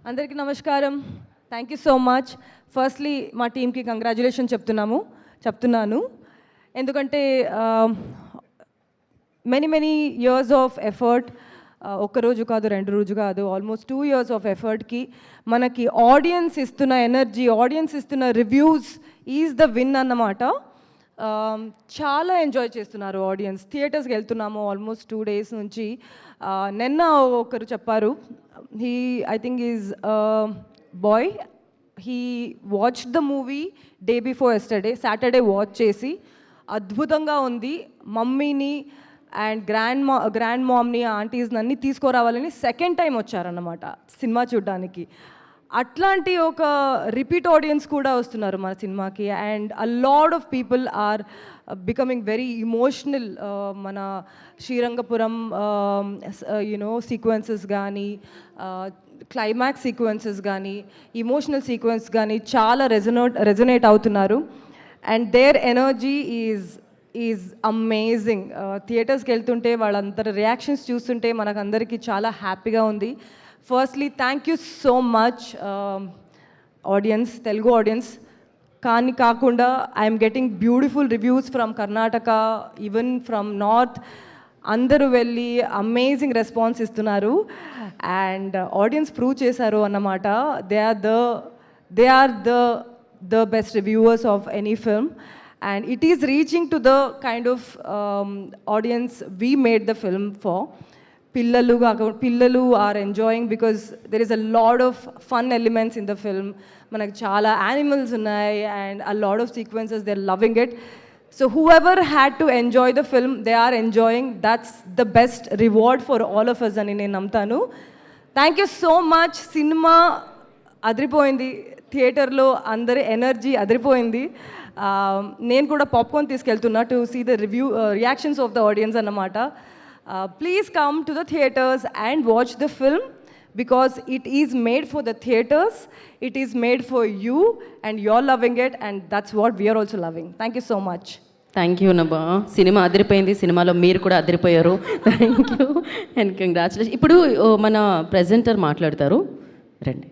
అందరికీ నమస్కారం. Thank you so much. Firstly మా టీమ్కి కంగ్రాచులేషన్ చెప్తున్నాను ఎందుకంటే మెనీ ఇయర్స్ ఆఫ్ ఎఫర్ట్, ఒక్కరోజు కాదు, 2 రోజు కాదు, ఆల్మోస్ట్ 2 years ఆఫ్ ఎఫర్ట్కి మనకి ఆడియన్స్ ఇస్తున్న ఎనర్జీ, ఆడియన్స్ ఇస్తున్న రివ్యూస్ ఈజ్ ద విన్ అన్నమాట. చాలా ఎంజాయ్ చేస్తున్నారు ఆడియన్స్. థియేటర్స్కి వెళ్తున్నాము ఆల్మోస్ట్ 2 days నుంచి. నిన్న ఒకరు చెప్పారు, I think is boy, he watched the movie day before yesterday, Saturday watch చేసి అద్భుతంగా ఉంది, మమ్మీని అండ్ గ్రాండ్ మామ్ని, ఆంటీస్ని అన్నీ తీసుకురావాలని సెకండ్ టైం వచ్చారన్నమాట సినిమా చూడడానికి. అట్లాంటి ఒక రిపీట్ ఆడియన్స్ కూడా వస్తున్నారు మన సినిమాకి. And a lot of people are becoming very emotional. మన శ్రీరంగపురం సీక్వెన్సెస్ కానీ, క్లైమాక్స్ సీక్వెన్సెస్ కానీ, ఇమోషనల్ సీక్వెన్స్ కానీ చాలా రెజొనేట్ అవుతున్నారు. And their energy is amazing. థియేటర్స్కి వెళ్తుంటే వాళ్ళందరి రియాక్షన్స్ చూస్తుంటే మనకందరికీ చాలా హ్యాపీగా ఉంది. Firstly thank you so much audience, Telugu audience. కానీ కాకుండా I'm getting beautiful reviews from Karnataka, even from north. అందరూ వెళ్ళి అమేజింగ్ రెస్పాన్స్ ఇస్తున్నారు. అండ్ ఆడియన్స్ ప్రూవ్ చేశారు అన్నమాట. They are the best reviewers of any film. And it is reaching to the kind of audience we made the film for. Pillalu are enjoying because there is a lot of fun elements in the film. Manaku chaala animals unnai and a lot of sequences, they're loving it. So whoever had to enjoy the film, they are enjoying. That's the best reward for all of us ani nenu namtanu. Thank you so much. Cinema adripoyindi, థియేటర్లో అందరి energy అదిరిపోయింది. నేను కూడా popcorn తీసుకెళ్తున్నా to see the reactions of the audience అన్నమాట. Please come to the theatres and watch the film because it is made for the theatres, it is made for you and you are loving it and that's what we are also loving. Thank you so much. Thank you Naba. Cinema అదిరిపోయింది, సినిమాలో మీరు కూడా అదిరిపోయారు. Thank you and congratulation. ఇప్పుడు మన presenter మాట్లాడతారు, రండి.